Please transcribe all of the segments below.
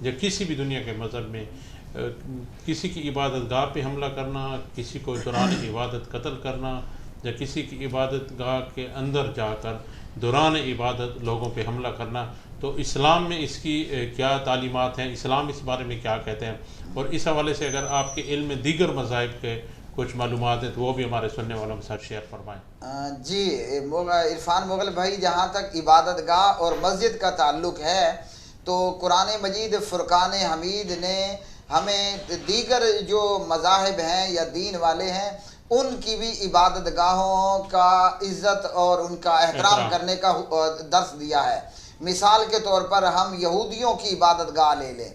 یا کسی بھی دنیا کے مذہب میں کسی کی عبادت گاہ پہ حملہ کرنا، کسی کو دوران عبادت قتل کرنا، یا کسی کی عبادت گاہ کے اندر جا کر دوران عبادت لوگوں پہ حملہ کرنا، تو اسلام میں اس کی کیا تعلیمات ہیں، اسلام اس بارے میں کیا کہتے ہیں؟ اور اس حوالے سے اگر آپ کے علم میں دیگر مذاہب کے کچھ معلومات ہیں تو وہ بھی ہمارے سننے والوں کے ساتھ شیئر فرمائیں۔ جی عرفان مغل بھائی، جہاں تک عبادت گاہ اور مسجد کا تعلق ہے تو قرآن مجید فرقان حمید نے ہمیں دیگر جو مذاہب ہیں یا دین والے ہیں ان کی بھی عبادت گاہوں کا عزت اور ان کا احترام کرنے کا درس دیا ہے۔ مثال کے طور پر ہم یہودیوں کی عبادت گاہ لے لیں،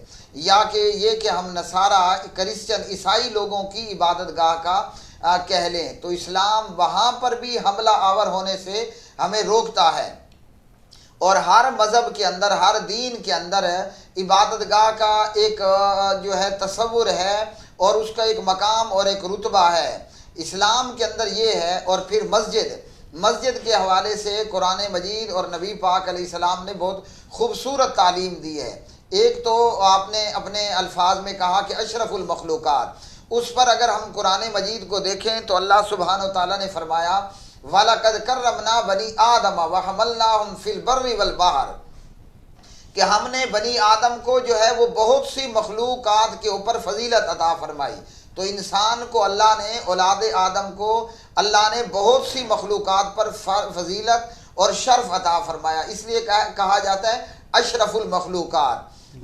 یا کہ یہ کہ ہم نصارہ کرسچن عیسائی لوگوں کی عبادت گاہ کا کہہ لیں، تو اسلام وہاں پر بھی حملہ آور ہونے سے ہمیں روکتا ہے۔ اور ہر مذہب کے اندر، ہر دین کے اندر عبادت گاہ کا ایک جو ہے تصور ہے اور اس کا ایک مقام اور ایک رتبہ ہے۔ اسلام کے اندر یہ ہے۔ اور پھر مسجد کے حوالے سے قرآن مجید اور نبی پاک علیہ السلام نے بہت خوبصورت تعلیم دی ہے۔ ایک تو آپ نے اپنے الفاظ میں کہا کہ اشرف المخلوقات، اس پر اگر ہم قرآن مجید کو دیکھیں تو اللہ سبحانہ و تعالیٰ نے فرمایا وَلَقَدْ كَرَّمْنَا بَنِي آدَمَ وَحَمَلْنَاهُمْ فِي الْبَرِّ وَالْبَحْرِ، کہ ہم نے بنی آدم کو جو ہے وہ بہت سی مخلوقات کے اوپر فضیلت عطا فرمائی۔ تو انسان کو اللہ نے، اولاد آدم کو اللہ نے بہت سی مخلوقات پر فضیلت اور شرف عطا فرمایا، اس لیے کہا جاتا ہے اشرف المخلوقات۔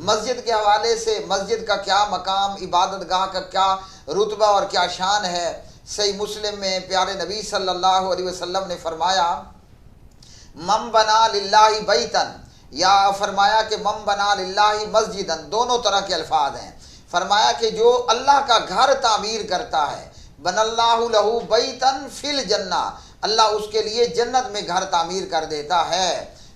مسجد کے حوالے سے مسجد کا کیا مقام، عبادت گاہ کا کیا رتبہ اور کیا شان ہے، صحیح مسلم میں پیارے نبی صلی اللہ علیہ وسلم نے فرمایا من بنا للہ بیتن، یا فرمایا کہ من بنا للہ مسجدن، دونوں طرح کے الفاظ ہیں۔ فرمایا کہ جو اللہ کا گھر تعمیر کرتا ہے، بن اللہ لہو بیتن فی الجنہ، اللہ اس کے لیے جنت میں گھر تعمیر کر دیتا ہے۔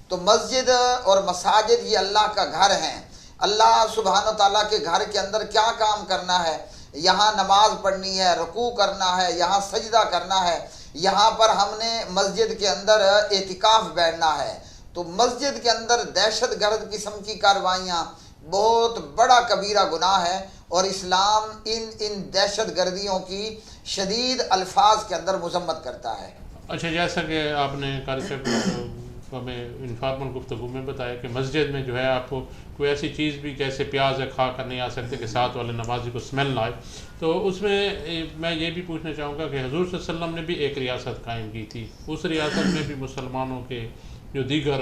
تو مسجد اور مساجد یہ اللہ کا گھر ہیں۔ اللہ سبحانہ و تعالیٰ کے گھر کے اندر کیا کام کرنا ہے؟ یہاں نماز پڑھنی ہے، رکوع کرنا ہے، یہاں سجدہ کرنا ہے، یہاں پر ہم نے مسجد کے اندر اعتکاف بیٹھنا ہے۔ تو مسجد کے اندر دہشت گرد قسم کی کارروائیاں بہت بڑا کبیرہ گناہ ہے، اور اسلام ان دہشت گردیوں کی شدید الفاظ کے اندر مذمت کرتا ہے۔ اچھا، جیسا کہ آپ نے قاری صاحب ہمیں انفارمل گفتگو میں بتایا کہ مسجد میں جو ہے آپ کو کوئی ایسی چیز بھی جیسے پیاز ہے کھا کر نہیں آ سکتے کہ ساتھ والے نمازی کو اسمیل نہ آئے، تو اس میں میں یہ بھی پوچھنا چاہوں گا کہ حضور صلی اللہ علیہ وسلم نے بھی ایک ریاست قائم کی تھی، اس ریاست میں بھی مسلمانوں کے جو دیگر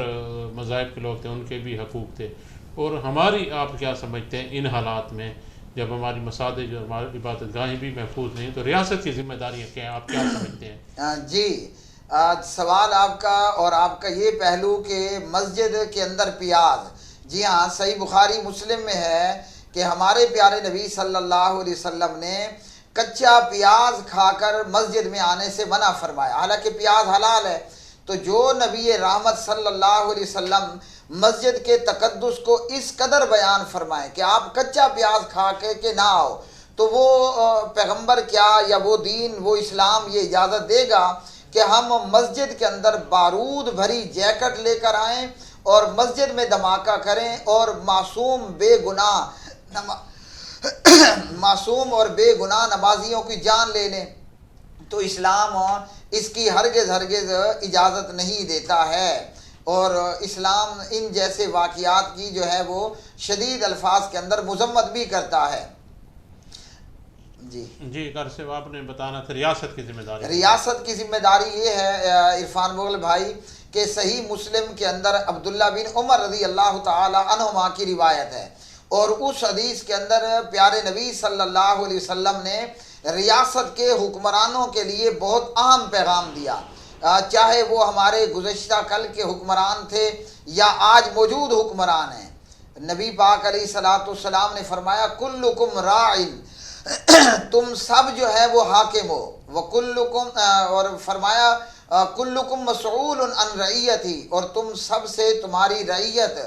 مذاہب کے لوگ تھے ان کے بھی حقوق تھے، اور ہماری آپ کیا سمجھتے ہیں ان حالات میں جب ہماری مساجد جو ہماری عبادت گاہیں بھی محفوظ نہیں تو ریاست کی ذمہ داریاں کیا ہیں، آپ کیا سمجھتے ہیں؟ جی سوال آپ کا، اور آپ کا یہ پہلو کہ مسجد کے اندر پیاز، جی ہاں، صحیح بخاری مسلم میں ہے کہ ہمارے پیارے نبی صلی اللہ علیہ وسلم نے کچا پیاز کھا کر مسجد میں آنے سے منع فرمایا، حالانکہ پیاز حلال ہے۔ تو جو نبی رحمت صلی اللہ علیہ وسلم مسجد کے تقدس کو اس قدر بیان فرمائیں کہ آپ کچا پیاز کھا کے نہ آؤ، تو وہ پیغمبر کیا یا وہ دین، وہ اسلام یہ اجازت دے گا کہ ہم مسجد کے اندر بارود بھری جیکٹ لے کر آئیں اور مسجد میں دھماکہ کریں اور معصوم اور بے گناہ نمازیوں کی جان لے لیں؟ تو اسلام اس کی ہرگز اجازت نہیں دیتا ہے، اور اسلام ان جیسے واقعات کی جو ہے وہ شدید الفاظ کے اندر مذمت بھی کرتا ہے۔ جی غر سے آپ نے بتانا تھا ریاست کی ذمہ داری۔ ریاست کی ذمہ داری یہ ہے عرفان مغل بھائی کہ صحیح مسلم کے اندر عبداللہ بن عمر رضی اللہ تعالی عنہما کی روایت ہے، اور اس حدیث کے اندر پیارے نبی صلی اللہ علیہ وسلم نے ریاست کے حکمرانوں کے لیے بہت اہم پیغام دیا، چاہے وہ ہمارے گزشتہ کل کے حکمران تھے یا آج موجود حکمران ہیں۔ نبی پاک علیہ الصلوۃ والسلام نے فرمایا کلکم راعٍ، تم سب جو ہے وہ حاکم ہو، وکلکم، اور فرمایا کلکم مسئول عن رعیتی، اور تم سب سے تمہاری رعیت،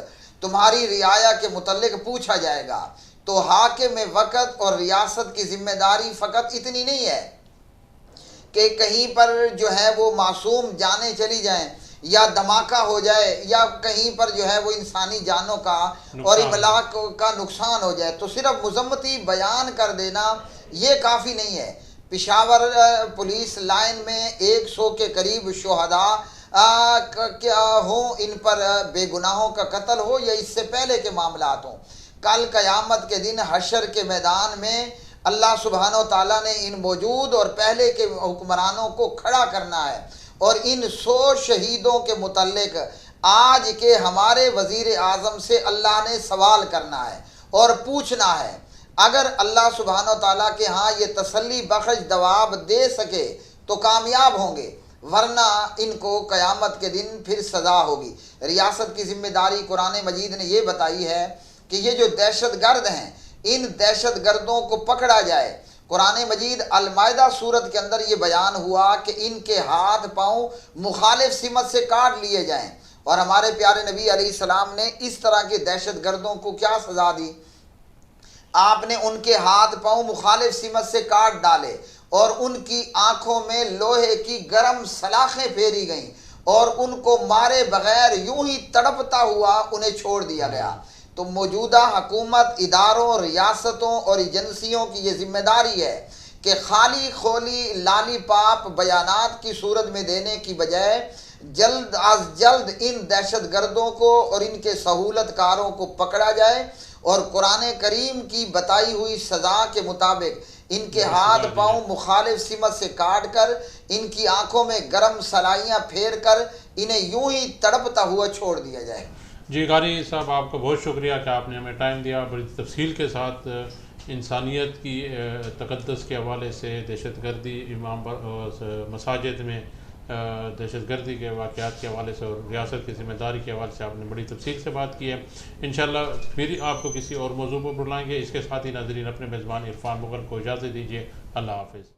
تمہاری رعایا کے متعلق پوچھا جائے گا۔ تو حاکم وقت اور ریاست کی ذمہ داری فقط اتنی نہیں ہے کہ کہیں پر جو ہے وہ معصوم جانیں چلی جائیں، یا دھماکہ ہو جائے یا کہیں پر جو ہے وہ انسانی جانوں کا اور املاک کا نقصان ہو جائے تو صرف مذمتی بیان کر دینا یہ کافی نہیں ہے۔ پشاور پولیس لائن میں 100 کے قریب شہداء کیا ہوں، ان پر بے گناہوں کا قتل ہو یا اس سے پہلے کے معاملات ہوں، کل قیامت کے دن حشر کے میدان میں اللہ سبحانہ و تعالیٰ نے ان موجود اور پہلے کے حکمرانوں کو کھڑا کرنا ہے اور ان 100 شہیدوں کے متعلق آج کے ہمارے وزیر اعظم سے اللہ نے سوال کرنا ہے اور پوچھنا ہے۔ اگر اللہ سبحانہ و تعالیٰ کے ہاں یہ تسلی بخش جواب دے سکے تو کامیاب ہوں گے، ورنہ ان کو قیامت کے دن پھر سزا ہوگی۔ ریاست کی ذمہ داری قرآن مجید نے یہ بتائی ہے کہ یہ جو دہشت گرد ہیں ان دہشت گردوں کو پکڑا جائے۔ قرآن مجید المائدہ سورت کے اندر یہ بیان ہوا کہ ان کے ہاتھ پاؤں مخالف سمت سے کاٹ لیے جائیں، اور ہمارے پیارے نبی علیہ السلام نے اس طرح کے دہشت گردوں کو کیا سزا دی؟ آپ نے ان کے ہاتھ پاؤں مخالف سمت سے کاٹ ڈالے اور ان کی آنکھوں میں لوہے کی گرم سلاخیں پھیری گئیں اور ان کو مارے بغیر یوں ہی تڑپتا ہوا انہیں چھوڑ دیا گیا۔ تو موجودہ حکومت، اداروں، ریاستوں اور ایجنسیوں کی یہ ذمہ داری ہے کہ خالی خولی لالی پاپ بیانات کی صورت میں دینے کی بجائے جلد از جلد ان دہشت گردوں کو اور ان کے سہولت کاروں کو پکڑا جائے اور قرآن کریم کی بتائی ہوئی سزا کے مطابق ان کے ہاتھ پاؤں مخالف سمت سے کاٹ کر ان کی آنکھوں میں گرم سلائیاں پھیر کر انہیں یوں ہی تڑپتا ہوا چھوڑ دیا جائے۔ جی قاری صاحب، آپ کا بہت شکریہ کہ آپ نے ہمیں ٹائم دیا، بڑی تفصیل کے ساتھ انسانیت کی تقدس کے حوالے سے، دہشت گردی، مساجد میں دہشت گردی کے واقعات کے حوالے سے اور ریاست کی ذمہ داری کے حوالے سے آپ نے بڑی تفصیل سے بات کی ہے۔ انشاءاللہ پھر آپ کو کسی اور موضوع پر بلائیں گے۔ اس کے ساتھ ہی ناظرین اپنے میزبان عرفان مغل کو اجازت دیجیے۔ اللہ حافظ۔